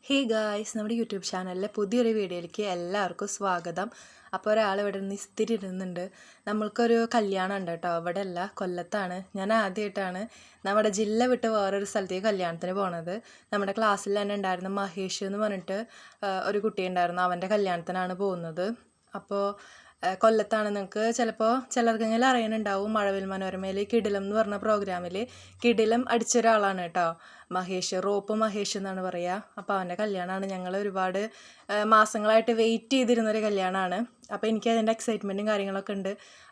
Hey guys, നമ്മുടെ YouTube ചാനലിലെ പുതിയൊരു വീഡിയോയിലേക്ക് എല്ലാവർക്കും സ്വാഗതം. അപ്പോൾ ഒരാൾ ഇവിടെ നിന്ന് ഇസ്തിരി ഇടുന്നുണ്ട്. നമ്മൾക്കൊരു കല്യാണം ഉണ്ട് കേട്ടോ. ഇവിടെ അല്ല, കൊല്ലത്താണ്. ഞാൻ ആദ്യമായിട്ടാണ് നമ്മുടെ ജില്ല വിട്ട് വേറൊരു സ്ഥലത്തേക്ക് കല്യാണത്തിന് പോണത്. നമ്മുടെ ക്ലാസ്സിൽ തന്നെ ഉണ്ടായിരുന്ന മഹേഷ് എന്ന് പറഞ്ഞിട്ട് ഒരു കുട്ടി ഉണ്ടായിരുന്നു. അവൻ്റെ കല്യാണത്തിനാണ് പോകുന്നത്. അപ്പോൾ കൊല്ലത്താണ്. നിങ്ങൾക്ക് ചിലപ്പോൾ ചിലർക്കെങ്കിലും അറിയാനുണ്ടാവും, മഴവിൽ മനോരമയിൽ കിടിലം എന്ന് പറഞ്ഞ പ്രോഗ്രാമിൽ കിടിലം അടിച്ച ഒരാളാണ് കേട്ടോ മഹേഷ്. റോപ്പ് മഹേഷ് എന്നാണ് പറയുക. അപ്പോൾ അവൻ്റെ കല്യാണമാണ്. ഞങ്ങൾ ഒരുപാട് മാസങ്ങളായിട്ട് വെയിറ്റ് ചെയ്തിരുന്നൊരു കല്യാണമാണ്. അപ്പോൾ എനിക്ക് അതിൻ്റെ എക്സൈറ്റ്മെൻറ്റും കാര്യങ്ങളൊക്കെ ഉണ്ട്.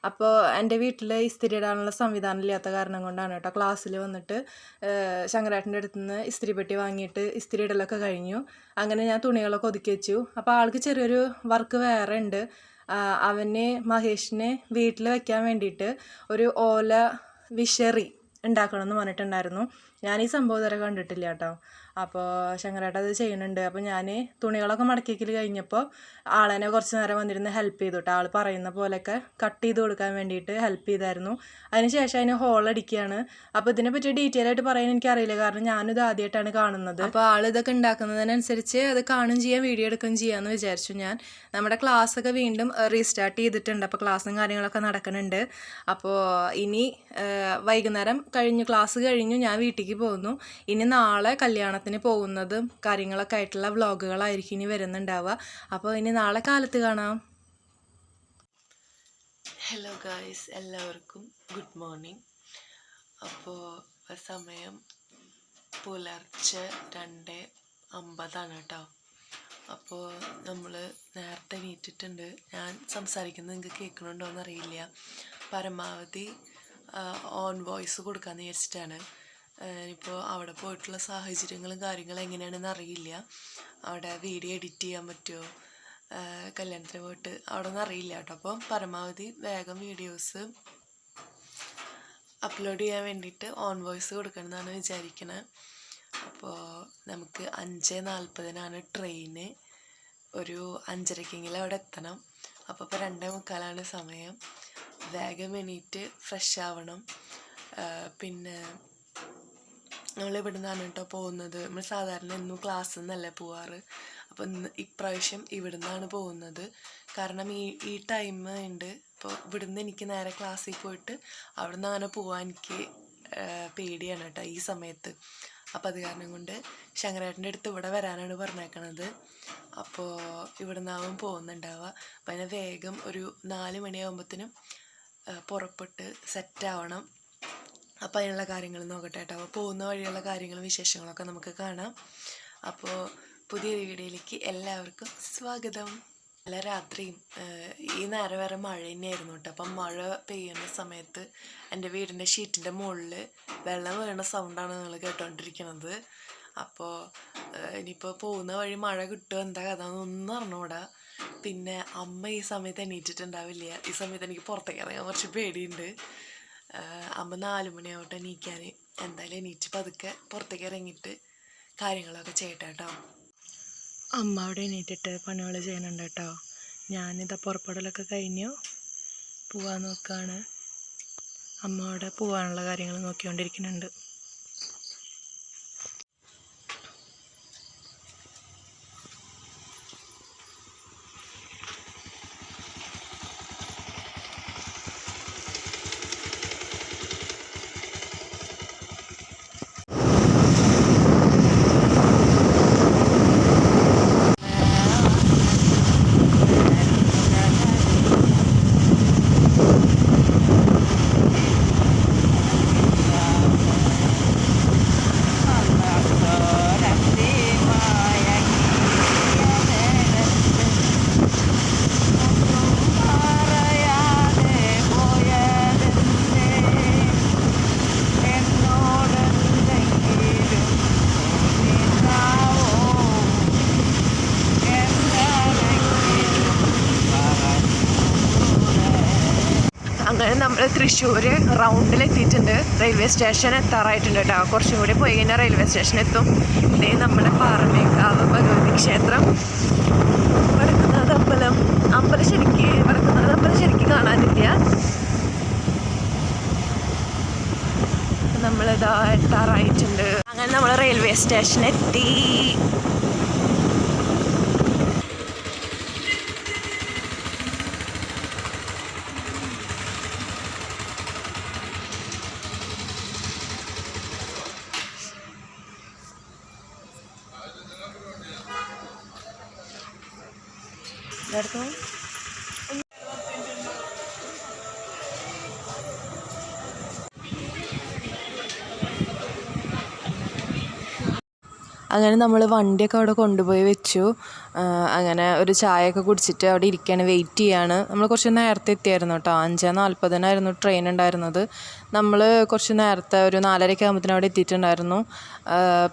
അപ്പോൾ എൻ്റെ വീട്ടിൽ ഇസ്തിരി ഇടാനുള്ള സംവിധാനം ഇല്ലാത്ത കാരണം കൊണ്ടാണ് കേട്ടോ ക്ലാസ്സിൽ വന്നിട്ട് ശങ്കരേട്ടൻ്റെ അടുത്ത് നിന്ന് ഇസ്തിരി പെട്ടി വാങ്ങിയിട്ട് ഇസ്തിരി ഇടലൊക്കെ കഴിഞ്ഞു. അങ്ങനെ ഞാൻ തുണികളൊക്കെ ഒതുക്കി വെച്ചു. അപ്പോൾ ആൾക്ക് ചെറിയൊരു വർക്ക് വേറെ ഉണ്ട്. അവന് മഹേഷിനെ വീട്ടിൽ വയ്ക്കാൻ വേണ്ടിയിട്ട് ഒരു ഓല വിശറി ഉണ്ടാക്കണം എന്ന് പറഞ്ഞിട്ടുണ്ടായിരുന്നു. ഞാൻ ഈ സംഭവം ഇതുവരെ കണ്ടിട്ടില്ല കേട്ടോ. അപ്പോൾ ശങ്കരേട്ടൻ അത് ചെയ്യുന്നുണ്ട്. അപ്പോൾ ഞാൻ തുണികളൊക്കെ മടക്കിക്കൽ കഴിഞ്ഞപ്പോൾ ആളെന്നെ കുറച്ച് നേരം വന്നിരുന്ന് ഹെൽപ്പ് ചെയ്തു കേട്ടോ. ആൾ പറയുന്ന പോലെയൊക്കെ കട്ട് ചെയ്ത് കൊടുക്കാൻ വേണ്ടിയിട്ട് ഹെൽപ്പ് ചെയ്തായിരുന്നു. അതിനുശേഷം അതിന് ഹോൾ അടിക്കുകയാണ്. അപ്പോൾ ഇതിനെപ്പറ്റി ഡീറ്റെയിൽ ആയിട്ട് പറയാൻ എനിക്കറിയില്ല, കാരണം ഞാനിത് ആദ്യമായിട്ടാണ് കാണുന്നത്. അപ്പോൾ ആൾ ഇതൊക്കെ ഉണ്ടാക്കുന്നതിനനുസരിച്ച് അത് കാണും ചെയ്യാം, വീഡിയോ എടുക്കുകയും ചെയ്യാമെന്ന് വിചാരിച്ചു ഞാൻ. നമ്മുടെ ക്ലാസ്സൊക്കെ വീണ്ടും റീസ്റ്റാർട്ട് ചെയ്തിട്ടുണ്ട്. അപ്പോൾ ക്ലാസ്സും കാര്യങ്ങളൊക്കെ നടക്കുന്നുണ്ട്. അപ്പോൾ ഇനി വൈകുന്നേരം കഴിഞ്ഞു, ക്ലാസ് കഴിഞ്ഞു ഞാൻ വീട്ടിലേക്ക് പോകുന്നു. ഇനി നാളെ കല്യാണത്തിന് പോകുന്നതും കാര്യങ്ങളൊക്കെ ആയിട്ടുള്ള വ്ളോഗുകളായിരിക്കും ഇനി വരുന്നുണ്ടാവുക. അപ്പോൾ ഇനി നാളെ കാലത്ത് കാണാം. ഹലോ ഗായ്സ്, എല്ലാവർക്കും ഗുഡ് മോർണിംഗ്. അപ്പോൾ സമയം പുലർച്ചെ 2:50 കേട്ടോ. അപ്പോൾ നമ്മൾ നേരത്തെ എണീറ്റിട്ടുണ്ട്. ഞാൻ സംസാരിക്കുന്നത് നിങ്ങൾക്ക് കേൾക്കണുണ്ടോ എന്നറിയില്ല. പരമാവധി ഓൺ വോയിസ് കൊടുക്കാമെന്ന് വിചാരിച്ചിട്ടാണ്. ഇപ്പോൾ അവിടെ പോയിട്ടുള്ള സാഹചര്യങ്ങളും കാര്യങ്ങളും എങ്ങനെയാണെന്ന് അറിയില്ല. അവിടെ വീഡിയോ എഡിറ്റ് ചെയ്യാൻ പറ്റുമോ, കല്യാണത്തിന് പോയിട്ട് അവിടെ ഒന്നും അറിയില്ല കേട്ടോ. അപ്പം പരമാവധി വേഗം വീഡിയോസ് അപ്ലോഡ് ചെയ്യാൻ വേണ്ടിയിട്ട് ഓൺ വോയിസ് കൊടുക്കണമെന്നാണ് വിചാരിക്കുന്നത്. അപ്പോൾ നമുക്ക് 5:40 ട്രെയിന്. ഒരു 5:30 അവിടെ എത്തണം. അപ്പോൾ ഇപ്പോൾ 2:45 സമയം. വേഗം എണീറ്റ് ഫ്രഷ് ആവണം. പിന്നെ നമ്മളിവിടെ നിന്നാണ് കേട്ടോ പോകുന്നത്. നമ്മൾ സാധാരണ എന്നും ക്ലാസ്സിൽ നിന്നല്ലേ പോവാറ്. അപ്പോൾ ഇപ്രാവശ്യം ഇവിടെ നിന്നാണ് പോകുന്നത്. കാരണം ഈ ടൈം ഉണ്ട്. ഇപ്പോൾ ഇവിടുന്ന് എനിക്ക് നേരെ ക്ലാസ്സിൽ പോയിട്ട് അവിടെ നിന്ന് അങ്ങനെ പോകാൻ എനിക്ക് പേടിയാണ് കേട്ടോ ഈ സമയത്ത്. അപ്പോൾ അത് കാരണം കൊണ്ട് ശങ്കരേട്ടൻ്റെ അടുത്ത് ഇവിടെ വരാനാണ് പറഞ്ഞേക്കണത്. അപ്പോൾ ഇവിടെ നിന്നാവും പോകുന്നുണ്ടാവുക. അപ്പം അതിനെ വേഗം ഒരു 4 മണിയാകുമ്പോഴത്തേനും പുറപ്പെട്ട് സെറ്റാവണം. അപ്പോൾ അതിനുള്ള കാര്യങ്ങൾ നോക്കട്ടെ കേട്ടോ. അപ്പോൾ പോകുന്ന വഴിയുള്ള കാര്യങ്ങളും വിശേഷങ്ങളൊക്കെ നമുക്ക് കാണാം. അപ്പോൾ പുതിയ വീഡിയോയിലേക്ക് എല്ലാവർക്കും സ്വാഗതം. നല്ല രാത്രിയും ഈ നേരം വരെ മഴ തന്നെയായിരുന്നു കേട്ടോ. അപ്പം മഴ പെയ്യുന്ന സമയത്ത് എൻ്റെ വീടിൻ്റെ ഷീറ്റിൻ്റെ മുകളിൽ വെള്ളം വീഴുന്ന സൗണ്ടാണ് നിങ്ങൾ കേട്ടോണ്ടിരിക്കുന്നത്. അപ്പോൾ ഇനിയിപ്പോൾ പോകുന്ന വഴി മഴ കിട്ടുമോ എന്താ കഥ എന്നൊന്നും അറിഞ്ഞൂടാ. പിന്നെ അമ്മ ഈ സമയത്ത് എണീറ്റിട്ടുണ്ടാവില്ല. ഈ സമയത്ത് എനിക്ക് പുറത്തേക്ക് ഇറങ്ങാൻ കുറച്ച് പേടിയുണ്ട്. അമ്മ 4 മണിയാവട്ടെ എണീക്കാൻ. എന്തായാലും എണീറ്റ് പതുക്കെ പുറത്തേക്ക് ഇറങ്ങിയിട്ട് കാര്യങ്ങളൊക്കെ ചെയ്യട്ടെ കേട്ടോ. അമ്മ അവിടെ എണീറ്റിട്ട് പണികൾ ചെയ്യുന്നുണ്ട് കേട്ടോ. ഞാനിതാ പുറപ്പെടലൊക്കെ കഴിഞ്ഞു പോവാൻ നോക്കുകയാണ്. അമ്മ അവിടെ പോകാനുള്ള കാര്യങ്ങൾ നോക്കിക്കൊണ്ടിരിക്കുന്നുണ്ട്. അങ്ങനെ നമ്മൾ തൃശ്ശൂർ റൗണ്ടിലെത്തിയിട്ടുണ്ട്. റെയിൽവേ സ്റ്റേഷൻ എത്താറായിട്ടുണ്ട് കേട്ടോ. കുറച്ചും കൂടി പോയി കഴിഞ്ഞാൽ റെയിൽവേ സ്റ്റേഷൻ എത്തും. ഇതേ നമ്മുടെ പാറമേക്കാവ് ഭഗവതി ക്ഷേത്രം, വടക്കുന്നാഥ അമ്പലം. വടക്കുന്നാഥ അമ്പലം ശരിക്കും കാണാനില്ല. നമ്മളിതാ എത്താറായിട്ടുണ്ട്. അങ്ങനെ നമ്മൾ റെയിൽവേ സ്റ്റേഷൻ എത്തി. ഇതെടുത്തു. അങ്ങനെ നമ്മൾ വണ്ടിയൊക്കെ അവിടെ കൊണ്ടുപോയി വെച്ചു. അങ്ങനെ ഒരു ചായയൊക്കെ കുടിച്ചിട്ട് അവിടെ ഇരിക്കുകയാണ്, വെയിറ്റ് ചെയ്യാണ്. നമ്മൾ കുറച്ച് നേരത്തെ എത്തിയായിരുന്നു കേട്ടോ. 5:40 ട്രെയിൻ ഉണ്ടായിരുന്നത്. നമ്മൾ കുറച്ച് നേരത്തെ ഒരു 4:30 ആകുമ്പോഴത്തേനും അവിടെ എത്തിയിട്ടുണ്ടായിരുന്നു.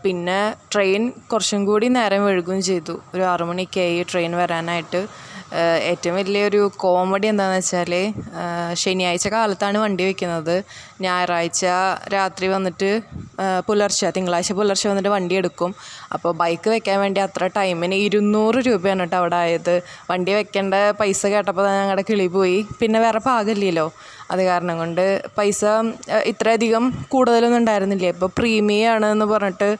പിന്നെ ട്രെയിൻ കുറച്ചും കൂടി നേരം വൈകുകയും ചെയ്തു. ഒരു 6 മണിയൊക്കെ ആയി ട്രെയിൻ വരാനായിട്ട്. ഏറ്റവും വലിയൊരു കോമഡി എന്താണെന്ന് വെച്ചാൽ ശനിയാഴ്ച കാലത്താണ് വണ്ടി വയ്ക്കുന്നത്. ഞായറാഴ്ച രാത്രി വന്നിട്ട് തിങ്കളാഴ്ച പുലർച്ചെ വന്നിട്ട് വണ്ടി എടുക്കും. അപ്പോൾ ബൈക്ക് വെക്കാൻ വേണ്ടി അത്ര ടൈമിന് 200 രൂപയാണ് കേട്ടോ അവിടെ ആയത്. വണ്ടി വെക്കേണ്ട പൈസ കേട്ടപ്പോൾ ഞങ്ങളുടെ കിളി പോയി. പിന്നെ വേറെ പാകമില്ലല്ലോ, അത് കാരണം കൊണ്ട് പൈസ ഇത്രയധികം കൂടുതലൊന്നും ഉണ്ടായിരുന്നില്ല. ഇപ്പോൾ പ്രീമിയം എന്ന് പറഞ്ഞിട്ട്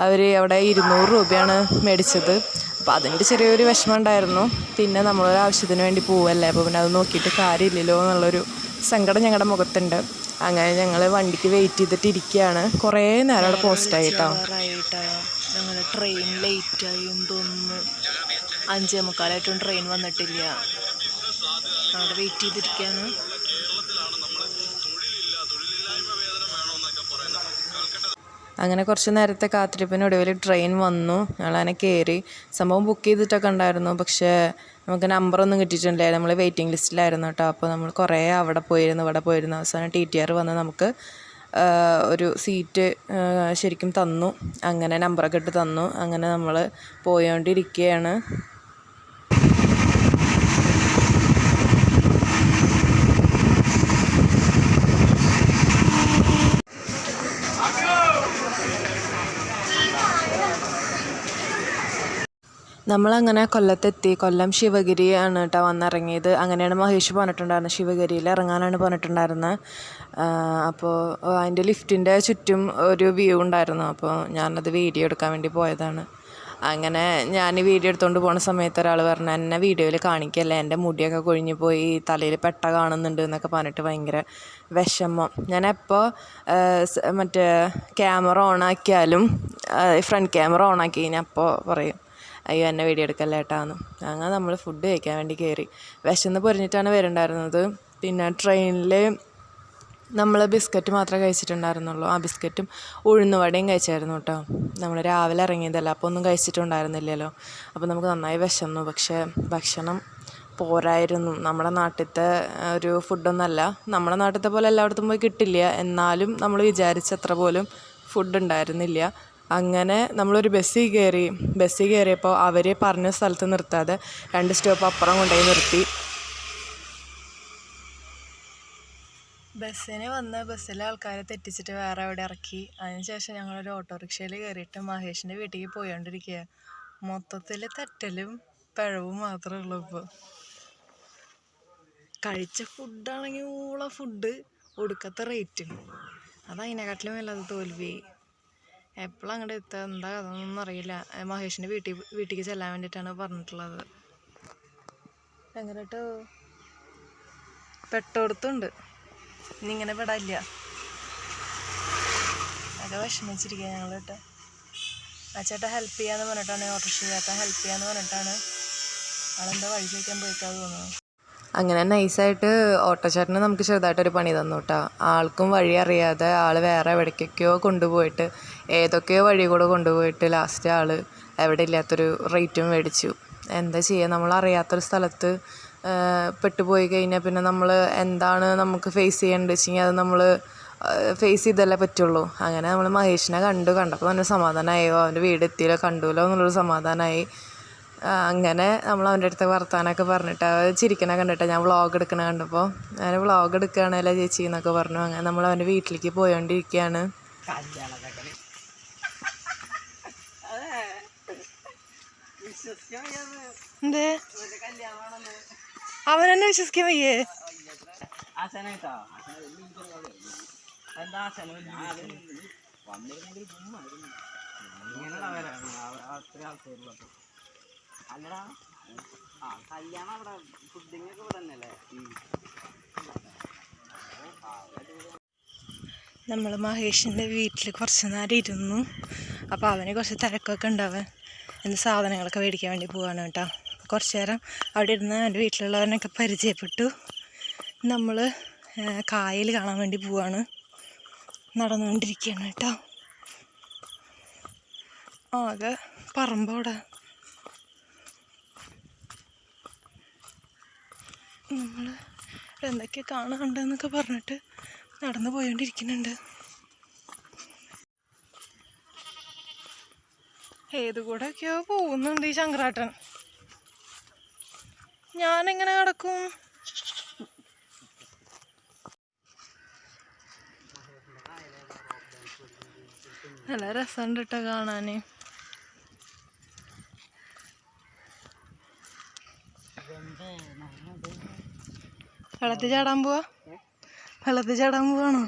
അവർ അവിടെ 200 രൂപയാണ് മേടിച്ചത്. അപ്പോൾ അതിൻ്റെ ചെറിയൊരു വിഷമം ഉണ്ടായിരുന്നു. പിന്നെ നമ്മളൊരു ആവശ്യത്തിന് വേണ്ടി പോവല്ലേ, അപ്പോൾ പിന്നെ അത് നോക്കിയിട്ട് കാര്യമില്ലല്ലോ എന്നുള്ളൊരു സങ്കടം ഞങ്ങളുടെ മുഖത്തുണ്ട്. അങ്ങനെ ഞങ്ങൾ വണ്ടിക്ക് വെയിറ്റ് ചെയ്തിട്ട് ഇരിക്കുകയാണ്. കുറേ നേരം അവിടെ പോസ്റ്റായി കേട്ടോ. ഞങ്ങൾ ട്രെയിൻ ലേറ്റായി തോന്നുന്നു. 5:45 ട്രെയിൻ വന്നിട്ടില്ല. അവിടെ വെയിറ്റ് ചെയ്തിരിക്കുകയാണ്. അങ്ങനെ കുറച്ച് നേരത്തെ കാത്തിരിപ്പിനൊടുവിൽ ട്രെയിൻ വന്നു. ഞങ്ങളതിനെ കയറി. സംഭവം ബുക്ക് ചെയ്തിട്ടൊക്കെ ഉണ്ടായിരുന്നു, പക്ഷേ നമുക്ക് നമ്പറൊന്നും കിട്ടിയിട്ടില്ല. നമ്മൾ വെയിറ്റിംഗ് ലിസ്റ്റിലായിരുന്നു കേട്ടോ. അപ്പോൾ നമ്മൾ കുറേ അവിടെ പോയിരുന്നു ഇവിടെ പോയിരുന്നു. അവസാനം TTR വന്ന് നമുക്ക് ഒരു സീറ്റ് ശരിക്കും തന്നു. അങ്ങനെ നമ്പറൊക്കെ ഇട്ട് തന്നു. അങ്ങനെ നമ്മൾ പോയോണ്ടിരിക്കുകയാണ്. നമ്മളങ്ങനെ കൊല്ലത്തെത്തി. കൊല്ലം ശിവഗിരിയാണ് കേട്ടോ വന്നിറങ്ങിയത്. അങ്ങനെയാണ് മഹേഷ് പറഞ്ഞിട്ടുണ്ടായിരുന്നത്. ശിവഗിരിയിൽ ഇറങ്ങാനാണ് പറഞ്ഞിട്ടുണ്ടായിരുന്നത്. അപ്പോൾ അതിൻ്റെ ലിഫ്റ്റിൻ്റെ ചുറ്റും ഒരു വ്യൂ ഉണ്ടായിരുന്നു. അപ്പോൾ ഞാനത് വീഡിയോ എടുക്കാൻ വേണ്ടി പോയതാണ്. അങ്ങനെ ഞാൻ വീഡിയോ എടുത്തുകൊണ്ട് പോകുന്ന സമയത്ത് ഒരാൾ പറഞ്ഞു, എന്നെ വീഡിയോയിൽ കാണിക്കല്ലേ, എൻ്റെ മുടിയൊക്കെ കൊഴിഞ്ഞു പോയി, തലയിൽ പെട്ട കാണുന്നുണ്ട് എന്നൊക്കെ പറഞ്ഞിട്ട് ഭയങ്കര വിഷമം. ഞാനെപ്പോൾ മറ്റേ ക്യാമറ ഓണാക്കിയാലും ഫ്രണ്ട് ക്യാമറ ഓണാക്കി കഴിഞ്ഞാൽ അപ്പോൾ പറയും, അയ്യോ എന്നെ വീഡിയോ എടുക്കല്ലേ ഏട്ടാന്ന്. അങ്ങനെ നമ്മൾ ഫുഡ് കഴിക്കാൻ വേണ്ടി കയറി. വിശന്ന് പൊരിഞ്ഞിട്ടാണ് വരുന്നുണ്ടായിരുന്നത്. പിന്നെ ട്രെയിനിൽ നമ്മൾ ബിസ്ക്കറ്റ് മാത്രമേ കഴിച്ചിട്ടുണ്ടായിരുന്നുള്ളൂ. ആ ബിസ്ക്കറ്റും ഉഴുന്നുവടയും കഴിച്ചായിരുന്നു കേട്ടോ. നമ്മൾ രാവിലെ ഇറങ്ങിയതല്ല, അപ്പോൾ ഒന്നും കഴിച്ചിട്ടുണ്ടായിരുന്നില്ലല്ലോ. അപ്പോൾ നമുക്ക് നന്നായി വിശന്നു. പക്ഷേ ഭക്ഷണം പോരായിരുന്നു. നമ്മുടെ നാട്ടിലത്തെ ഒരു ഫുഡൊന്നുമല്ല. നമ്മുടെ നാട്ടിലത്തെ പോലെ എല്ലായിടത്തും പോയി കിട്ടില്ല, എന്നാലും നമ്മൾ വിചാരിച്ചത്ര പോലും ഫുഡ് ഉണ്ടായിരുന്നില്ല. അങ്ങനെ നമ്മളൊരു ബസ്സിൽ കയറിയപ്പോൾ അവർ പറഞ്ഞ സ്ഥലത്ത് നിർത്താതെ 2 സ്റ്റോപ്പ് അപ്പുറം കൊണ്ടുപോയി നിർത്തി. ബസ്സിലെ ആൾക്കാരെ തെറ്റിച്ചിട്ട് വേറെ എവിടെ ഇറക്കി. അതിനുശേഷം ഞങ്ങളൊരു ഓട്ടോറിക്ഷയിൽ കയറിയിട്ട് മഹേഷിൻ്റെ വീട്ടിലേക്ക് പോയോണ്ടിരിക്കുക. മൊത്തത്തിൽ തെറ്റലും പിഴവും മാത്രമേ ഉള്ളൂ. ഇപ്പോൾ കഴിച്ച ഫുഡാണെങ്കിൽ ഫുഡ് ഒടുക്കത്തെ റേറ്റ്, അതതിനെക്കാട്ടിലും വല്ലത് തോൽവി. എപ്പോഴും അങ്ങോട്ട് എത്തുക എന്താ അതൊന്നും അറിയില്ല. മഹേഷിൻ്റെ വീട്ടിലേക്ക് ചെല്ലാൻ വേണ്ടിയിട്ടാണ് പറഞ്ഞിട്ടുള്ളത്. എങ്ങനെട്ടോ പെട്ടോടത്തുണ്ട്, ഇനി ഇങ്ങനെ പെടാനില്ല. അതൊക്കെ വിഷമിച്ചിരിക്കുക ഞങ്ങൾ കേട്ടോ. ആ ചേട്ടൻ ഹെൽപ്പ് ചെയ്യാന്ന് പറഞ്ഞിട്ടാണ്, ഓട്ടോറിക്ഷ ചേട്ടൻ ഹെൽപ്പ് ചെയ്യാന്ന് പറഞ്ഞിട്ടാണ് ആളെന്താ വഴി ചോദിക്കാൻ പോയിക്കാന്ന് തോന്നുന്നു. അങ്ങനെ നൈസായിട്ട് ഓട്ടോച്ചേട്ടന് നമുക്ക് ചെറുതായിട്ടൊരു പണി തന്നു കേട്ടോ. ആൾക്കും വഴി അറിയാതെ ആൾ വേറെ എവിടേക്കൊക്കെയോ കൊണ്ടുപോയിട്ട്, ഏതൊക്കെയോ വഴി കൂടെ കൊണ്ടുപോയിട്ട് ലാസ്റ്റ് ആൾ എവിടെ ഇല്ലാത്തൊരു റേറ്റും മേടിച്ചു. എന്താ ചെയ്യുക, നമ്മളറിയാത്തൊരു സ്ഥലത്ത് പെട്ടുപോയി കഴിഞ്ഞാൽ പിന്നെ നമ്മൾ എന്താണ് നമുക്ക് ഫേസ് ചെയ്യേണ്ടത് വെച്ചെങ്കിൽ അത് നമ്മൾ ഫേസ് ചെയ്തല്ലേ പറ്റുള്ളൂ. അങ്ങനെ നമ്മൾ മഹേഷിനെ കണ്ടപ്പോൾ നല്ല സമാധാനമായോ, അവൻ്റെ വീട് എത്തിയല്ലോ കണ്ടുല്ലോ എന്നുള്ളൊരു സമാധാനമായി. അങ്ങനെ നമ്മൾ അവൻ്റെ അടുത്ത് വർത്താനമൊക്കെ പറഞ്ഞിട്ട് ചിരിക്കണ കണ്ടിട്ട് ഞാൻ വ്ളോഗ് എടുക്കണ കണ്ടപ്പോൾ ഞാൻ വ്ളോഗ് എടുക്കുകയാണല്ലോ ചേച്ചി എന്നൊക്കെ പറഞ്ഞു. അങ്ങനെ നമ്മൾ അവൻ്റെ വീട്ടിലേക്ക് പോയോണ്ടിരിക്കുകയാണ്. എന്തേ അവനെന്നെ വിശ്വസിക്കാൻ വയ്യേ? നമ്മൾ മഹേഷിൻ്റെ വീട്ടിൽ കുറച്ച് നേരം ഇരുന്നു. അപ്പോൾ അവന് കുറച്ച് തിരക്കൊക്കെ ഉണ്ടാവാൻ എന്ത് സാധനങ്ങളൊക്കെ മേടിക്കാൻ വേണ്ടി പോവാണ് കേട്ടോ. കുറച്ച് നേരം അവിടെ ഇരുന്ന് എൻ്റെ വീട്ടിലുള്ളവരനൊക്കെ പരിചയപ്പെട്ടു. നമ്മൾ കായൽ കാണാൻ വേണ്ടി പോവാണ്, നടന്നുകൊണ്ടിരിക്കുകയാണ് കേട്ടോ. ആകെ പറമ്പവിടെ. നമ്മൾ എന്തൊക്കെ കാണാനുണ്ടെന്നൊക്കെ പറഞ്ഞിട്ട് നടന്നു പോയോണ്ടിരിക്കുന്നുണ്ട്. ഏത് കൂടെയൊക്കെയോ പോകുന്നുണ്ട് ഈ ശങ്കരാട്ടൻ. ഞാനെങ്ങനെ കിടക്കും? നല്ല രസമുണ്ട് കേട്ടോ കാണാന്. വെള്ളത്തിൽ ചാടാൻ പോവാ? വെള്ളത്തിൽ ചാടാൻ പോവാണോ?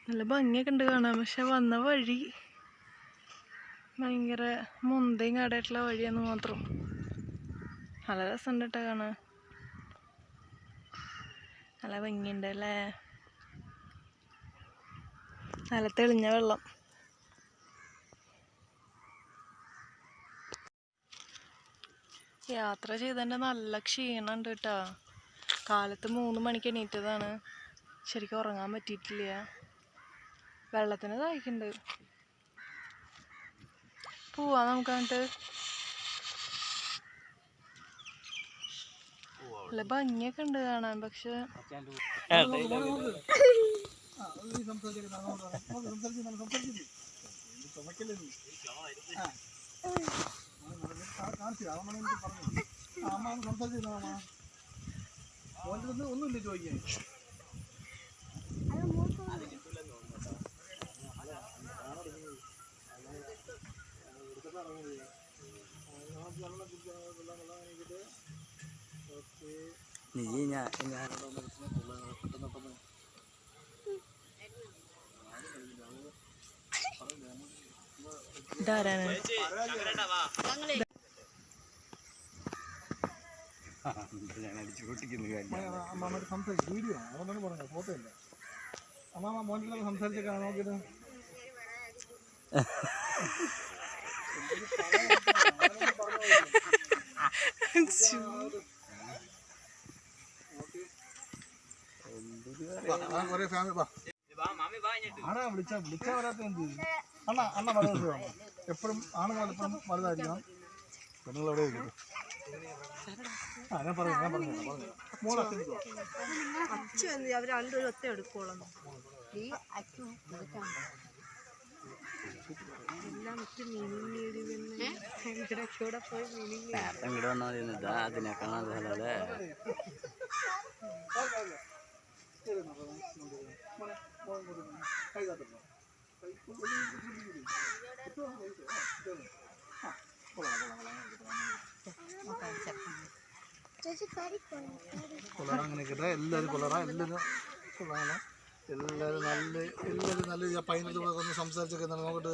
നല്ല ഭംഗിയൊക്കെ ഉണ്ട് കാണാൻ. പക്ഷെ വന്ന വഴി ഭയങ്കര മുന്തയും കാടായിട്ടുള്ള വഴിയാന്ന് മാത്രം. നല്ല രസമുണ്ട് കേട്ടോ കാണാൻ. നല്ല ഭംഗിയുണ്ട് അല്ലേ? നല്ല തെളിഞ്ഞ വെള്ളം. യാത്ര ചെയ്തതിൻ്റെ നല്ല ക്ഷീണമുണ്ട് കേട്ടോ. കാലത്ത് 3 മണിക്ക് എണീറ്റതാണ്. ശരിക്കും ഉറങ്ങാൻ പറ്റിയിട്ടില്ല. വെള്ളത്തിന് ദാഹിക്കുന്നുണ്ട്. പോവാ നമുക്ക് അങ്ങോട്ട്. നല്ല ഭംഗിയൊക്കെ ഉണ്ട് കാണാൻ. പക്ഷെ ഒന്നുമില്ല ചോദിക്കാൻ. ഇതാരാണ്? അമ്മാമ്മ സംസാരിച്ചു. വീഡിയോ ആണ്, അതുകൊണ്ടാണ് പറഞ്ഞത്, ഫോട്ടോ ഇല്ല. അമ്മാമ്മ മോനിലൊക്കെ സംസാരിച്ചൊക്കെ നോക്കിയിട്ട് ഒരേ ഫാമിലി ആണാ വിളിച്ചാ വരാത്ത എന്ത്? അണ്ണ വലുത് എപ്പോഴും ആണുങ്ങൾ എപ്പോഴും വലുതായിരിക്കണം, പെണ്ണുങ്ങൾ എവിടെ ഇരിക്കും. ഞാൻ പറഞ്ഞു അവർ രണ്ടുപേരും ഒറ്റ എടുക്കോളാം. അതിനെ കാണാൻ കൊള്ളാം. അങ്ങനെയൊക്കെ എല്ലാവരും കൊള്ളാം, എല്ലാവരും കൊള്ളാണ്. എല്ലാവരും നല്ല പയ്യൻ്റെ കൂടെ ഒന്ന് സംസാരിച്ചൊക്കെ നോക്കട്ടെ.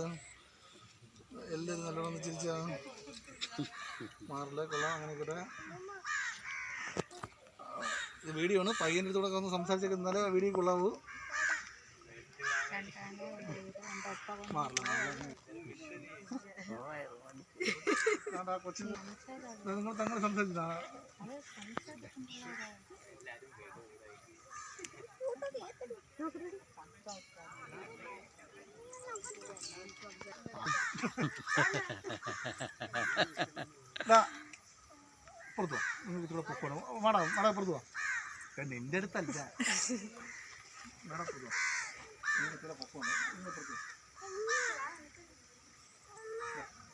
എല്ലാവരും നല്ലോണം ചിരിച്ചാണ് മാറില്ല. കൊള്ളാം. അങ്ങനെയൊക്കെ ഇത് വീഡിയോ ആണ്. പയ്യൻ്റെ കൂടെ ഒന്ന് സംസാരിച്ചൊക്കെ ഇന്നലെ വീഡിയോ കൊള്ളാവൂ. കൊച്ചിന് നിങ്ങൾ തങ്ങൾ സംസാരിച്ചതാണ്. പുറത്തു നിങ്ങൾ പൊക്കോണം. വാടാ പുറത്തു പോവാ. നിന്റെ അടുത്തല്ല, വേറെ പുറത്തു നിങ്ങൾ പൊക്കോണം. നിങ്ങൾ പുറത്തു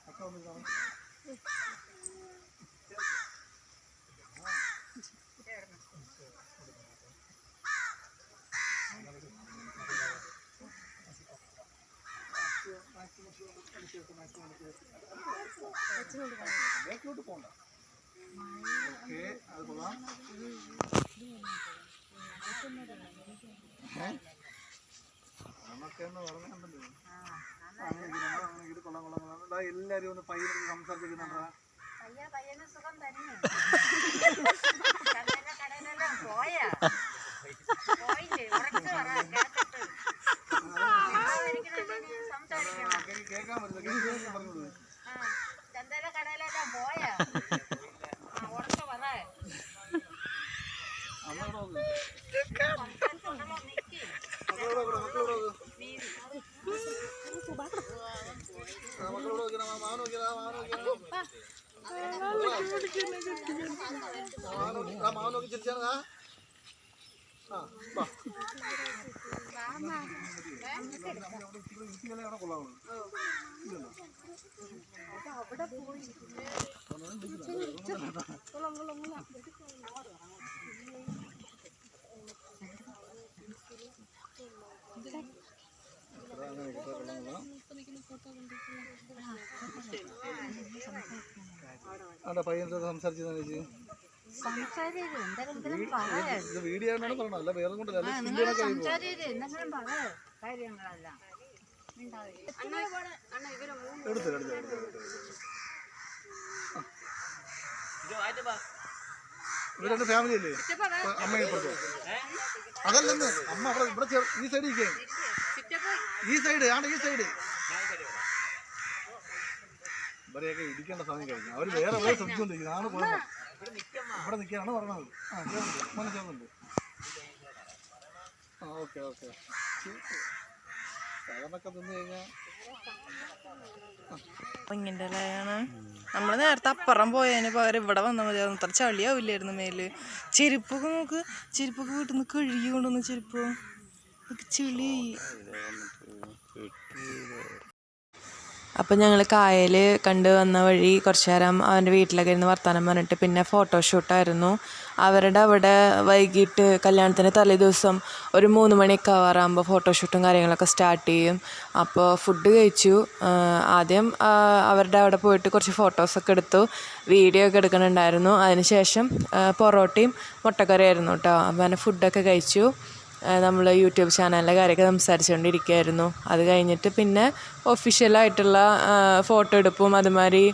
അക്ക വന്നിട്ടാണ്. ബേക്കിലോട്ട് പോകണ്ട. ഓക്കെ, അത് കൊള്ളാം. നമുക്കെന്ന് പറഞ്ഞിട്ടുണ്ടല്ലോ. കൊള്ളാം. എല്ലാരും ഒന്ന് പയ്യനൊക്കെ സംസാരിച്ചിരിക്കുന്നുണ്ടാ. കേൾക്കാൻ കേൾക്കാൻ പറ്റില്ല പറഞ്ഞോളൂ ചന്തയിലെ കടയിലെല്ലാം പോയാ ഉറക്കെ പറ മാവ് നോക്കി ചിരിച്ചാണ് കൊള്ളാവുള്ളൂ അതാ പയ്യൻ സംസാരിച്ചു വീഡിയോ ആണെന്നാണ് പറഞ്ഞത് അല്ല വേറെ കൊണ്ടല്ല ഇവരുടെ ഫാമിലി അല്ലേ അമ്മയെ പുറത്തോ അതല്ലെന്ന് അമ്മ അവിടെ ഇവിടെ ഈ സൈഡ് ഇരിക്കേ ഈ സൈഡ് ആണ് ഈ സൈഡ് ഇവരെയൊക്കെ ഇടിക്കേണ്ട സമയം കഴിഞ്ഞു അവർ വേറെ വേറെ ശ്രദ്ധിച്ചുകൊണ്ടിരിക്കുന്നു ആണ് കുഴപ്പം ഇവിടെ നിൽക്കാനാണ് പറഞ്ഞത് ആ മനസ്സിലാവുന്നുണ്ട് ആ ഓക്കെ ഓക്കെ സാധാരണൊക്കെ തിന്നു കഴിഞ്ഞാൽ ഇങ്ങിൻ്റെ ഇലയാണ് നമ്മൾ നേരത്തെ അപ്പുറം പോയതിന് പകരം ഇവിടെ വന്നാൽ മതിയായിരുന്നു അത്ര ചളിയാവില്ലായിരുന്നു മേല് ചെരുപ്പൊക്കെ നോക്ക് ചെരുപ്പൊക്കെ വീട്ടിൽ നിന്ന് കഴുകി കൊണ്ടുവന്ന് ചെരുപ്പ് ചെളി അപ്പം ഞങ്ങൾ കായൽ കണ്ട് വന്ന വഴി കുറച്ച് നേരം അവൻ്റെ വീട്ടിലൊക്കെ ഇരുന്ന് വർത്തമാനം പറഞ്ഞിട്ട് പിന്നെ ഫോട്ടോഷൂട്ടായിരുന്നു അവരുടെ അവിടെ വൈകിട്ട് കല്യാണത്തിൻ്റെ തലേ ദിവസം ഒരു 3 മണിയൊക്കെ ആവാറാകുമ്പോൾ ഫോട്ടോഷൂട്ടും കാര്യങ്ങളൊക്കെ സ്റ്റാർട്ട് ചെയ്യും അപ്പോൾ ഫുഡ് കഴിച്ചു ആദ്യം അവരുടെ അവിടെ പോയിട്ട് കുറച്ച് ഫോട്ടോസൊക്കെ എടുത്തു വീഡിയോ ഒക്കെ എടുക്കുന്നുണ്ടായിരുന്നു അതിനുശേഷം പൊറോട്ടയും മുട്ടക്കറിയായിരുന്നു കേട്ടോ അപ്പോൾ അങ്ങനെ ഫുഡൊക്കെ കഴിച്ചു നമ്മൾ യൂട്യൂബ് ചാനലിൻ്റെ കാര്യമൊക്കെ സംസാരിച്ചുകൊണ്ടിരിക്കുകയായിരുന്നു അത് കഴിഞ്ഞിട്ട് പിന്നെ ഒഫീഷ്യലായിട്ടുള്ള ഫോട്ടോ എടുപ്പും അതുമാതിരി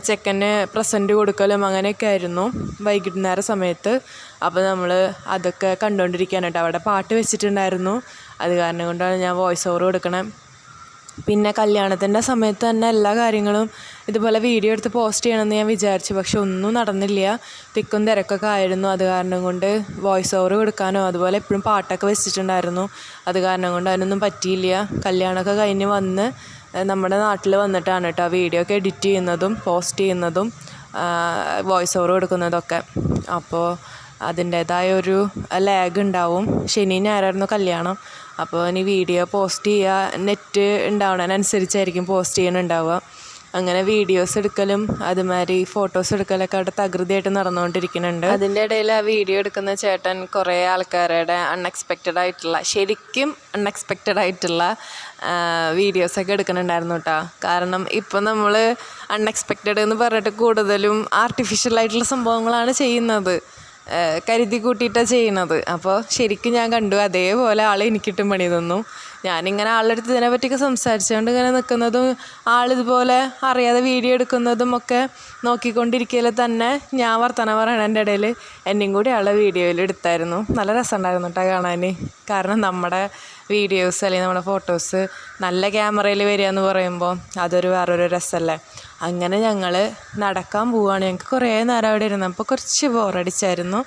ചെക്കന് പ്രസൻറ്റ് കൊടുക്കലും അങ്ങനെയൊക്കെ ആയിരുന്നു വൈകുന്നേര സമയത്ത് അപ്പോൾ നമ്മൾ അതൊക്കെ കണ്ടുകൊണ്ടിരിക്കാനായിട്ട് അവിടെ പാട്ട് വെച്ചിട്ടുണ്ടായിരുന്നു അത് കാരണം കൊണ്ടാണ് ഞാൻ വോയിസ് ഓവർ കൊടുക്കണം പിന്നെ കല്യാണത്തിൻ്റെ സമയത്ത് തന്നെ എല്ലാ കാര്യങ്ങളും ഇതുപോലെ വീഡിയോ എടുത്ത് പോസ്റ്റ് ചെയ്യണമെന്ന് ഞാൻ വിചാരിച്ചു പക്ഷെ ഒന്നും നടന്നില്ല തിക്കും തിരക്കൊക്കെ ആയിരുന്നു അത് കാരണം കൊണ്ട് വോയിസ് ഓവർ കൊടുക്കാനോ അതുപോലെ എപ്പോഴും പാട്ടൊക്കെ വെച്ചിട്ടുണ്ടായിരുന്നു അത് കാരണം കൊണ്ട് അതിനൊന്നും പറ്റിയില്ല കല്യാണമൊക്കെ കഴിഞ്ഞ് വന്ന് നമ്മുടെ നാട്ടിൽ വന്നിട്ടാണ് കേട്ടോ വീഡിയോ ഒക്കെ എഡിറ്റ് ചെയ്യുന്നതും പോസ്റ്റ് ചെയ്യുന്നതും വോയിസ് ഓവർ കൊടുക്കുന്നതൊക്കെ അപ്പോൾ അതിൻ്റേതായ ഒരു ലാഗ് ഉണ്ടാവും ശനി ഞായറായിരുന്നു കല്യാണം അപ്പോൾ ഇനി വീഡിയോ പോസ്റ്റ് ചെയ്യുക നെറ്റ് ഉണ്ടാവണതിനനുസരിച്ചായിരിക്കും പോസ്റ്റ് ചെയ്യാനുണ്ടാവുക അങ്ങനെ വീഡിയോസ് എടുക്കലും അതുമാതിരി ഫോട്ടോസ് എടുക്കലൊക്കെ അവിടെ തകൃതിയായിട്ട് നടന്നുകൊണ്ടിരിക്കുന്നുണ്ട് അതിൻ്റെ ഇടയിൽ ആ വീഡിയോ എടുക്കുന്ന ചേട്ടൻ കുറേ ആൾക്കാരുടെ അൺഎക്സ്പെക്റ്റഡ് ആയിട്ടുള്ള ശരിക്കും അൺഎക്സ്പെക്റ്റഡ് ആയിട്ടുള്ള വീഡിയോസൊക്കെ എടുക്കുന്നുണ്ടായിരുന്നു കേട്ടോ കാരണം ഇപ്പം നമ്മൾ അൺഎക്സ്പെക്റ്റഡ് എന്ന് പറഞ്ഞിട്ട് കൂടുതലും ആർട്ടിഫിഷ്യലായിട്ടുള്ള സംഭവങ്ങളാണ് ചെയ്യുന്നത് കരുതി കൂട്ടിയിട്ടാണ് ചെയ്യുന്നത് അപ്പോൾ ശരിക്കും ഞാൻ കണ്ടു അതേപോലെ ആൾ എനിക്കിട്ടും പണി തന്നു ഞാനിങ്ങനെ ആളുടെ അടുത്ത് ഇതിനെ പറ്റിയൊക്കെ സംസാരിച്ചുകൊണ്ട് ഇങ്ങനെ നിൽക്കുന്നതും ആളിതുപോലെ അറിയാതെ വീഡിയോ എടുക്കുന്നതും ഒക്കെ നോക്കിക്കൊണ്ടിരിക്കൽ തന്നെ ഞാൻ വർത്തമാനം പറയണതിൻ്റെ ഇടയിൽ എന്നെയും കൂടി ആളെ വീഡിയോയിൽ എടുത്തായിരുന്നു നല്ല രസമുണ്ടായിരുന്നു കേട്ടോ കാണാൻ കാരണം നമ്മുടെ വീഡിയോസ് അല്ലെങ്കിൽ നമ്മുടെ ഫോട്ടോസ് നല്ല ക്യാമറയിൽ വരിക എന്ന് പറയുമ്പോൾ അതൊരു വേറൊരു രസമല്ലേ അങ്ങനെ ഞങ്ങൾ നടക്കാൻ പോവുകയാണ് ഞങ്ങൾക്ക് കുറേ നേരം അവിടെ ഇരുന്നപ്പോൾ കുറച്ച് ബോറടിച്ചായിരുന്നു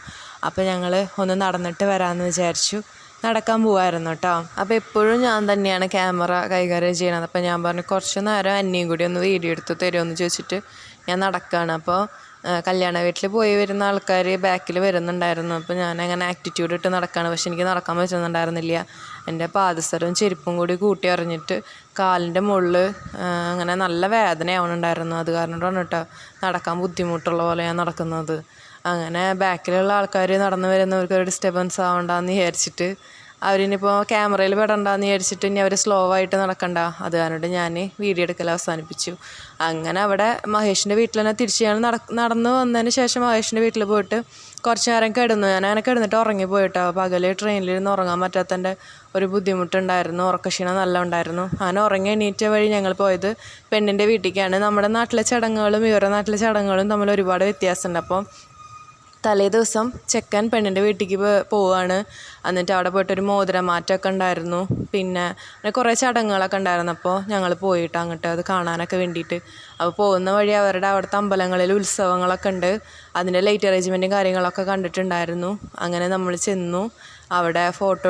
അപ്പോൾ ഞങ്ങൾ ഒന്ന് നടന്നിട്ട് വരാമെന്ന് വിചാരിച്ചു നടക്കാൻ പോവായിരുന്നു കേട്ടോ അപ്പോൾ എപ്പോഴും ഞാൻ തന്നെയാണ് ക്യാമറ കൈകാര്യം ചെയ്യണത് അപ്പോൾ ഞാൻ പറഞ്ഞു കുറച്ച് നേരം എന്നെയും കൂടി ഒന്ന് വീഡിയോ എടുത്ത് തരുമെന്ന് ചോദിച്ചിട്ട് ഞാൻ നടക്കുകയാണ് അപ്പോൾ കല്യാണ വീട്ടിൽ പോയി വരുന്ന ആൾക്കാർ ബാക്കിൽ വരുന്നുണ്ടായിരുന്നു അപ്പോൾ ഞാൻ അങ്ങനെ ആറ്റിറ്റ്യൂഡ് ഇട്ട് നടക്കുകയാണ് പക്ഷെ എനിക്ക് നടക്കാൻ പറ്റുന്നുണ്ടായിരുന്നില്ല എൻ്റെ പാദസരവും ചെരുപ്പും കൂടി കൂട്ടി അറിഞ്ഞിട്ട് കാലിൻ്റെ മുകളിൽ അങ്ങനെ നല്ല വേദനയാവണുണ്ടായിരുന്നു അത് കാരണം കൊണ്ടാണ് കേട്ടോ നടക്കാൻ ബുദ്ധിമുട്ടുള്ള പോലെ ഞാൻ നടക്കുന്നത് അങ്ങനെ ബാക്കിലുള്ള ആൾക്കാർ നടന്നു വരുന്നവർക്ക് ഒരു ഡിസ്റ്റർബൻസ് ആവണ്ടെന്ന് വിചാരിച്ചിട്ട് അവരിനിപ്പോൾ ക്യാമറയിൽ പെടണ്ടെന്ന് വിചാരിച്ചിട്ട് ഇനി അവർ സ്ലോ ആയിട്ട് നടക്കണ്ട അത് കാരണം ഞാൻ വീഡിയോ എടുക്കൽ അവസാനിപ്പിച്ചു അങ്ങനെ അവിടെ മഹേഷിൻ്റെ വീട്ടിൽ തന്നെ തിരിച്ച് ഞാൻ നടന്നു വന്നതിന് ശേഷം മഹേഷിൻ്റെ വീട്ടിൽ പോയിട്ട് കുറച്ച് നേരം കിടന്നു ഞാൻ അങ്ങനെ കിടന്നിട്ട് ഉറങ്ങിപ്പോയിട്ടോ പകൽ ട്രെയിനിലിരുന്ന് ഉറങ്ങാൻ പറ്റാത്തതിൻ്റെ ഒരു ബുദ്ധിമുട്ടുണ്ടായിരുന്നു ഉറക്കക്ഷീണം നല്ല ഉണ്ടായിരുന്നു അങ്ങനെ ഉറങ്ങി എണീറ്റ വഴി ഞങ്ങൾ പോയത് പെണ്ണിൻ്റെ വീട്ടിലേക്കാണ് നമ്മുടെ നാട്ടിലെ ചടങ്ങുകളും ഇവരുടെ നാട്ടിലെ ചടങ്ങുകളും തമ്മിൽ ഒരുപാട് വ്യത്യാസമുണ്ട് അപ്പോൾ തലേ ദിവസം ചെക്കൻ പെണ്ണിൻ്റെ വീട്ടിലേക്ക് പോവുകയാണ്. എന്നിട്ട് അവിടെ പോയിട്ടൊരു മോതിരമാറ്റമൊക്കെ ഉണ്ടായിരുന്നു. പിന്നെ അങ്ങനെ കുറേ ചടങ്ങുകളൊക്കെ ഉണ്ടായിരുന്നു. അപ്പോൾ ഞങ്ങൾ പോയിട്ട് അങ്ങോട്ട് അത് കാണാനൊക്കെ വേണ്ടിയിട്ട്. അപ്പോൾ പോകുന്ന വഴി അവിടുത്തെ അമ്പലങ്ങളിൽ ഉത്സവങ്ങളൊക്കെ ഉണ്ട്. അതിൻ്റെ ലൈറ്റ് അറേഞ്ച്മെൻറ്റും കാര്യങ്ങളൊക്കെ കണ്ടിട്ടുണ്ടായിരുന്നു. അങ്ങനെ നമ്മൾ ചെന്നു. അവിടെ ഫോട്ടോ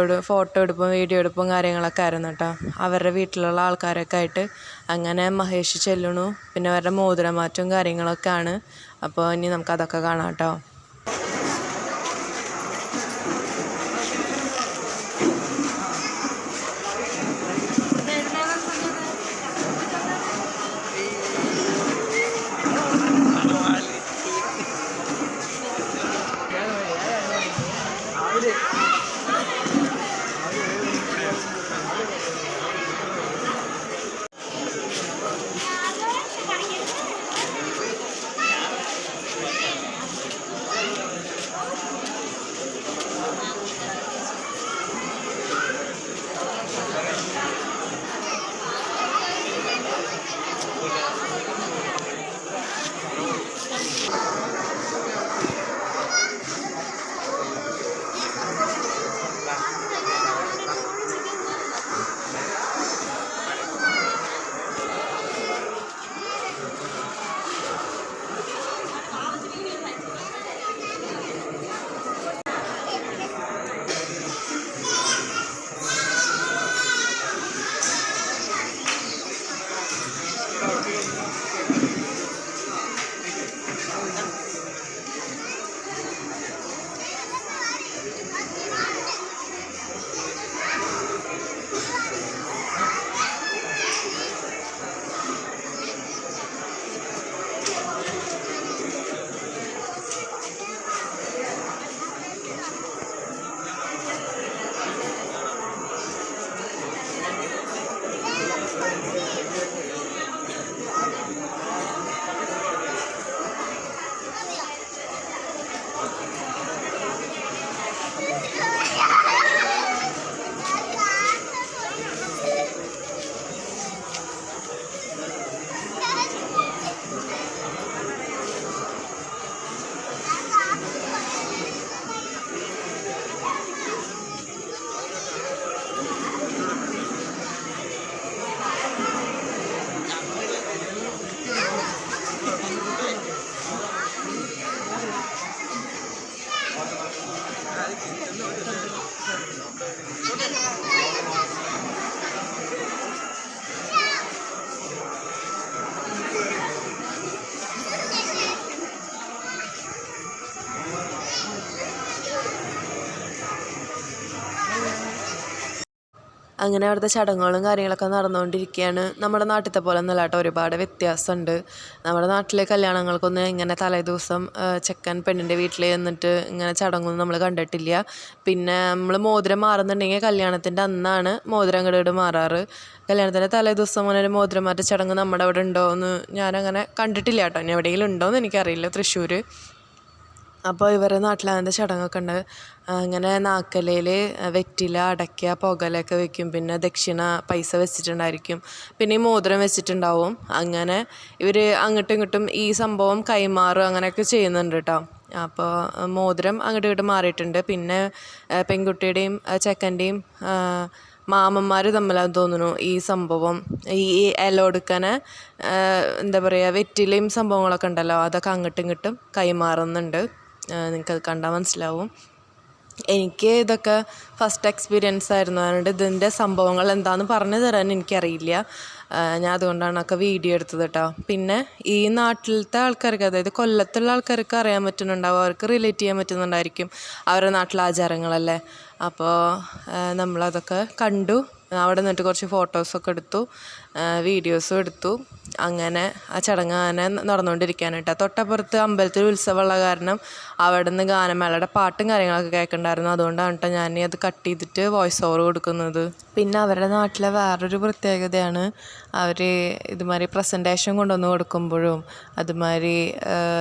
എടുപ്പും വീഡിയോ എടുപ്പും കാര്യങ്ങളൊക്കെ ആയിരുന്നു കേട്ടോ. അവരുടെ വീട്ടിലുള്ള ആൾക്കാരൊക്കെ ആയിട്ട് അങ്ങനെ മഹേഷ് ചെല്ലണു. പിന്നെ അവരുടെ മോതിരമാറ്റവും കാര്യങ്ങളൊക്കെ ആണ്. അപ്പോൾ ഇനി നമുക്കതൊക്കെ കാണാം കേട്ടോ. അങ്ങനെ അവിടുത്തെ ചടങ്ങുകളും കാര്യങ്ങളൊക്കെ നടന്നുകൊണ്ടിരിക്കുകയാണ്. നമ്മുടെ നാട്ടിലത്തെ പോലെ ഒന്നുമല്ല കേട്ടോ, ഒരുപാട് വ്യത്യാസമുണ്ട്. നമ്മുടെ നാട്ടിലെ കല്യാണങ്ങൾക്കൊന്നും ഇങ്ങനെ തലേദിവസം ചെക്കൻ പെണ്ണിൻ്റെ വീട്ടിൽ ചെന്നിട്ട് ഇങ്ങനെ ചടങ്ങൊന്നും നമ്മൾ കണ്ടിട്ടില്ല. പിന്നെ നമ്മൾ മോതിരം മാറുന്നുണ്ടെങ്കിൽ കല്യാണത്തിൻ്റെ അന്നാണ് മോതിരം അങ്ങോട്ട് മാറാറ്. കല്യാണത്തിൻ്റെ തലേദിവസം അങ്ങനെ ഒരു മോതിരം മാറ്റ ചടങ്ങ് നമ്മുടെ അവിടെ ഉണ്ടോ എന്ന് ഞാനങ്ങനെ കണ്ടിട്ടില്ല കേട്ടോ. ഇനി എവിടെയെങ്കിലും ഉണ്ടോ എന്ന് എനിക്കറിയില്ല, തൃശ്ശൂർ. അപ്പോൾ ഇവരുടെ നാട്ടിൽ അങ്ങനത്തെ ചടങ്ങൊക്കെ ഉണ്ട്. അങ്ങനെ നാക്കലയിൽ വെറ്റില, അടയ്ക്ക, പുകലൊക്കെ വെക്കും. പിന്നെ ദക്ഷിണ പൈസ വെച്ചിട്ടുണ്ടായിരിക്കും. പിന്നെ ഈ മോതിരം വെച്ചിട്ടുണ്ടാവും. അങ്ങനെ ഇവർ അങ്ങോട്ടും ഇങ്ങോട്ടും ഈ സംഭവം കൈമാറും അങ്ങനെയൊക്കെ ചെയ്യുന്നുണ്ട് കേട്ടോ. അപ്പോൾ മോതിരം അങ്ങോട്ടും ഇങ്ങോട്ടും മാറിയിട്ടുണ്ട്. പിന്നെ പെൺകുട്ടിയുടെയും ചെക്കൻ്റെയും മാമന്മാർ തമ്മിലാന്ന് തോന്നുന്നു ഈ സംഭവം. ഈ ഇല കൊടുക്കാൻ എന്താ പറയുക, വെറ്റിലയും സംഭവങ്ങളൊക്കെ ഉണ്ടല്ലോ, അതൊക്കെ അങ്ങോട്ടും ഇങ്ങോട്ടും കൈമാറുന്നുണ്ട്. നിങ്ങൾക്കത് കണ്ടാൽ മനസ്സിലാവും. എനിക്ക് ഇതൊക്കെ ഫസ്റ്റ് എക്സ്പീരിയൻസ് ആയിരുന്നു. അതുകൊണ്ട് ഇതിൻ്റെ സംഭവങ്ങൾ എന്താണെന്ന് പറഞ്ഞു തരാൻ എനിക്കറിയില്ല. ഞാൻ അതുകൊണ്ടാണ് ഒക്കെ വീഡിയോ എടുത്തത് കേട്ടോ. പിന്നെ ഈ നാട്ടിലത്തെ ആൾക്കാർക്ക്, അതായത് കൊല്ലത്തുള്ള ആൾക്കാർക്ക് അറിയാൻ പറ്റുന്നുണ്ടാവും, അവർക്ക് റിലേറ്റ് ചെയ്യാൻ പറ്റുന്നുണ്ടായിരിക്കും അവരുടെ നാട്ടിലെ ആചാരങ്ങളല്ലേ. അപ്പോൾ നമ്മളതൊക്കെ കണ്ടു. അവിടെ നിന്നിട്ട് കുറച്ച് ഫോട്ടോസൊക്കെ എടുത്തു, വീഡിയോസും എടുത്തു. അങ്ങനെ ആ ചടങ്ങ് അങ്ങനെ നടന്നുകൊണ്ടിരിക്കുകയാണ് കേട്ടോ. തൊട്ടപ്പുറത്ത് അമ്പലത്തിൽ ഉത്സവമുള്ള കാരണം അവിടെ നിന്ന് ഗാനമേളയുടെ പാട്ടും കാര്യങ്ങളൊക്കെ കേൾക്കണ്ടായിരുന്നു. അതുകൊണ്ടാണ് കേട്ടോ ഞാൻ അത് കട്ട് ചെയ്തിട്ട് വോയിസ് ഓവർ കൊടുക്കുന്നത്. പിന്നെ അവരുടെ നാട്ടിലെ വേറൊരു പ്രത്യേകതയാണ്, അവർ ഇതുമാതിരി പ്രസൻറ്റേഷൻ കൊണ്ടുവന്ന് കൊടുക്കുമ്പോഴും അതുമാതിരി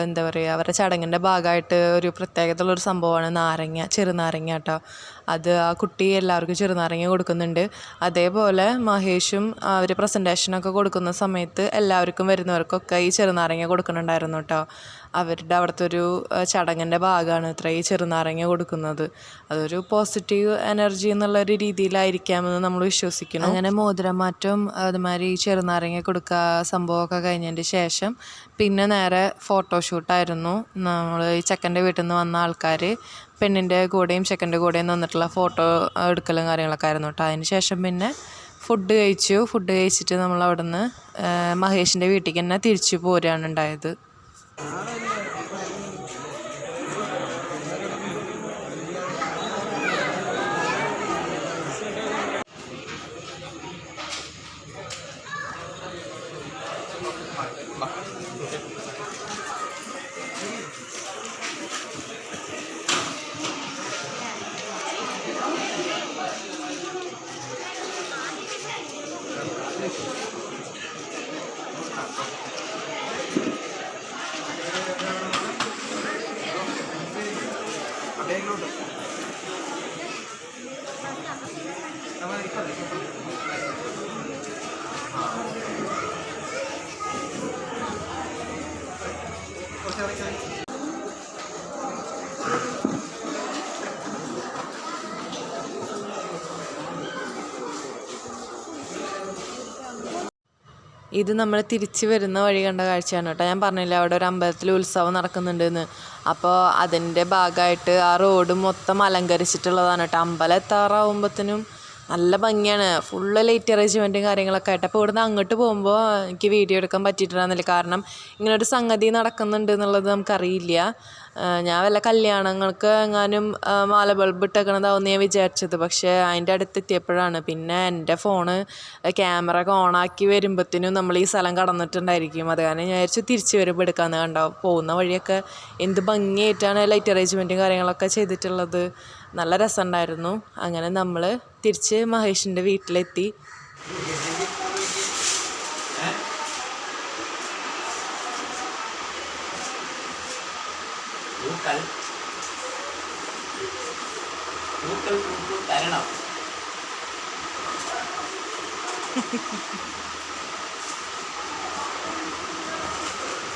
എന്താ പറയുക, അവരുടെ ചടങ്ങിൻ്റെ ഭാഗമായിട്ട് ഒരു പ്രത്യേകതയുള്ളൊരു സംഭവമാണ് നാരങ്ങ, ചെറുനാരങ്ങ കേട്ടോ. അത് ആ കുട്ടി എല്ലാവർക്കും ചെറുനാരങ്ങ കൊടുക്കുന്നുണ്ട്. അതേപോലെ മഹേഷും അവർ പ്രസൻറ്റേഷനൊക്കെ കൊടുക്കുന്ന സമയത്ത് എല്ലാവർക്കും വരുന്നവർക്കൊക്കെ ഈ ചെറുനാരങ്ങ കൊടുക്കുന്നുണ്ടായിരുന്നു കേട്ടോ. അവരുടെ അവിടുത്തെ ഒരു ചടങ്ങിൻ്റെ ഭാഗമാണ് ഇത്ര ഈ ചെറുനാരങ്ങ കൊടുക്കുന്നത്. അതൊരു പോസിറ്റീവ് എനർജി എന്നുള്ളൊരു രീതിയിലായിരിക്കാമെന്ന് നമ്മൾ വിശ്വസിക്കുന്നു. അങ്ങനെ മോതിരമാറ്റം അതുമാതിരി ഈ ചെറുനാരങ്ങ കൊടുക്കുക സംഭവമൊക്കെ കഴിഞ്ഞതിൻ്റെ ശേഷം പിന്നെ നേരെ ഫോട്ടോഷൂട്ടായിരുന്നു. നമ്മൾ ഈ ചെക്കൻ്റെ വീട്ടിൽ നിന്ന് വന്ന ആൾക്കാർ പെണ്ണിൻ്റെ കൂടെയും ചെക്കൻ്റെ കൂടെയും നിന്നിട്ടുള്ള ഫോട്ടോ എടുക്കലും കാര്യങ്ങളൊക്കെ ആയിരുന്നു കേട്ടോ. അതിന് ശേഷം പിന്നെ ഫുഡ് കഴിച്ചിട്ട് നമ്മൾ അവിടെ നിന്ന് മഹേഷിൻ്റെ വീട്ടിലേക്ക് തന്നെ തിരിച്ചു പോരുകയാണ് ഉണ്ടായത്. ഇത് നമ്മൾ തിരിച്ച് വരുന്ന വഴി കണ്ട കാഴ്ചയാണ് കേട്ടോ. ഞാൻ പറഞ്ഞില്ല അവിടെ ഒരു അമ്പലത്തിൽ ഉത്സവം നടക്കുന്നുണ്ടെന്ന്. അപ്പോൾ അതിൻ്റെ ഭാഗമായിട്ട് ആ റോഡ് മൊത്തം അലങ്കരിച്ചിട്ടുള്ളതാണ് കേട്ടോ. അമ്പലം എത്താറാവുമ്പോഴത്തേനും നല്ല ഭംഗിയാണ്, ഫുള്ള് ലൈറ്റ് അറേഞ്ച്മെൻറ്റും കാര്യങ്ങളൊക്കെ ആയിട്ട്. അപ്പോൾ ഇവിടുന്ന് അങ്ങോട്ട് പോകുമ്പോൾ എനിക്ക് വീഡിയോ എടുക്കാൻ പറ്റിയിട്ടുണ്ടായിരുന്നില്ല, കാരണം ഇങ്ങനൊരു സംഗതി നടക്കുന്നുണ്ട് എന്നുള്ളത് നമുക്കറിയില്ല. ഞാൻ വല്ല കല്യാണങ്ങൾക്ക് എങ്ങാനും മാല ബൾബ് ഇട്ടേക്കണതാവുമെന്ന് ഞാൻ വിചാരിച്ചത്. പക്ഷേ അതിൻ്റെ അടുത്തെത്തിയപ്പോഴാണ് പിന്നെ എൻ്റെ ഫോണ് ക്യാമറ ഒക്കെ ഓണാക്കി വരുമ്പോഴത്തേനും നമ്മൾ ഈ സ്ഥലം കടന്നിട്ടുണ്ടായിരിക്കും. അത് കാരണം ഞാൻ വിചാരിച്ചു തിരിച്ച് വരുമ്പോൾ എടുക്കാമെന്ന്. കണ്ടോ പോകുന്ന വഴിയൊക്കെ എന്ത് ഭംഗിയായിട്ടാണ് ലൈറ്റ് അറേഞ്ച്മെൻറ്റും കാര്യങ്ങളൊക്കെ ചെയ്തിട്ടുള്ളത്. നല്ല രസമുണ്ടായിരുന്നു. അങ്ങനെ നമ്മൾ തിരിച്ച് മഹേഷിൻ്റെ വീട്ടിലെത്തി. തരണം.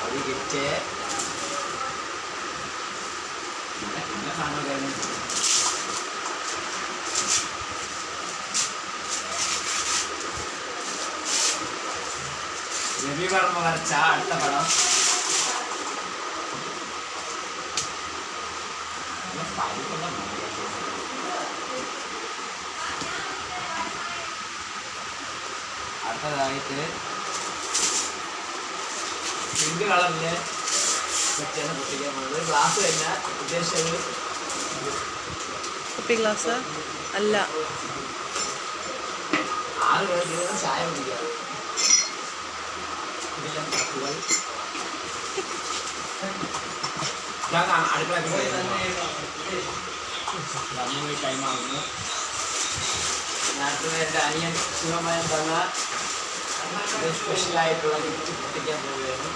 അത് കിട്ടേ രവി വർമ്മ വരച്ച അടുത്ത പടം അടുത്തതായിട്ട് പിങ്ക് കളറില് വെച്ചാണ് പൊട്ടിക്കാൻ പോകുന്നത്. ഗ്ലാസ് തന്നെ ഉദ്ദേശിച്ചത് കുപ്പി ഗ്ലാസ് അല്ല, 6 പേർക്ക് ചായ കുടിക്കാം. ഇതെല്ലാം കപ്പുകൾ അടുക്കള പോയി ടൈമാകുന്നു. നേരത്തെ എൻ്റെ അനിയൻ ശിവമയം തന്ന സ്പെഷ്യലായിട്ടുള്ള ഗിഫ്റ്റ് പൊട്ടിക്കാൻ പോവുകയാണ്.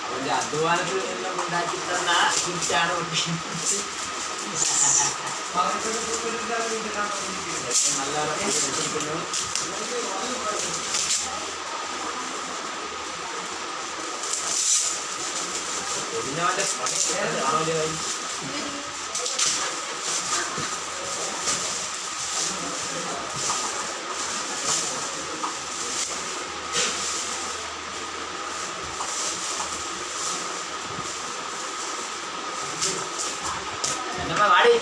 അവൻ്റെ അധ്വാനത്തിൽ നിന്നും ഉണ്ടാക്കി തന്ന ഗിഫ്റ്റാണ് പൊട്ടിക്കുന്നത്. നല്ല രസിക്കുന്നു. പിന്നെ അവൻ്റെ ആണോ എന്നപ്പാ വാടി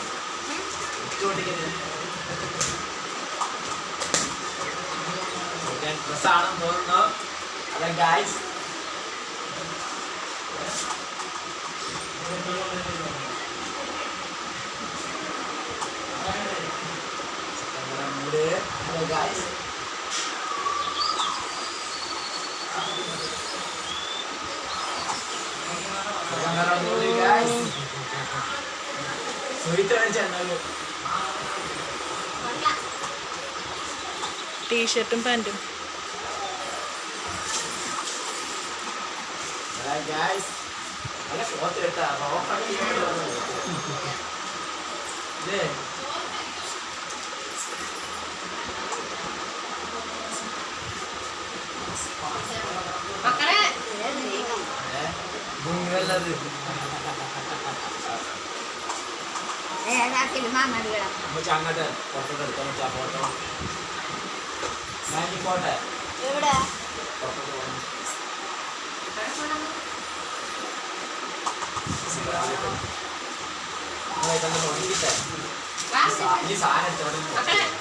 ഡ്രസ്സാണെന്ന് തോന്നുന്നു. അല്ല ഗായ്സ്, ഹലോ ഗായ്സ്, ടീഷർട്ടും പാൻറ്റും. നല്ല ക്ലോത്ത് കേട്ടാ നല്ലത് ഏതാ സിനിമ നടികളാ അമ്മച്ചി അങ്ങോട്ട് പുറത്തോട്ട് എടുക്കാം അമ്മച്ചി ആ ഫോട്ടോ ഞാൻ ഇനി പോട്ടെ എവിടെ പുറത്തോട്ട് പോകണം ഇതൊന്ന് നോക്കിയിട്ടേ ഈ സാധനം എടുത്തോണ്ട്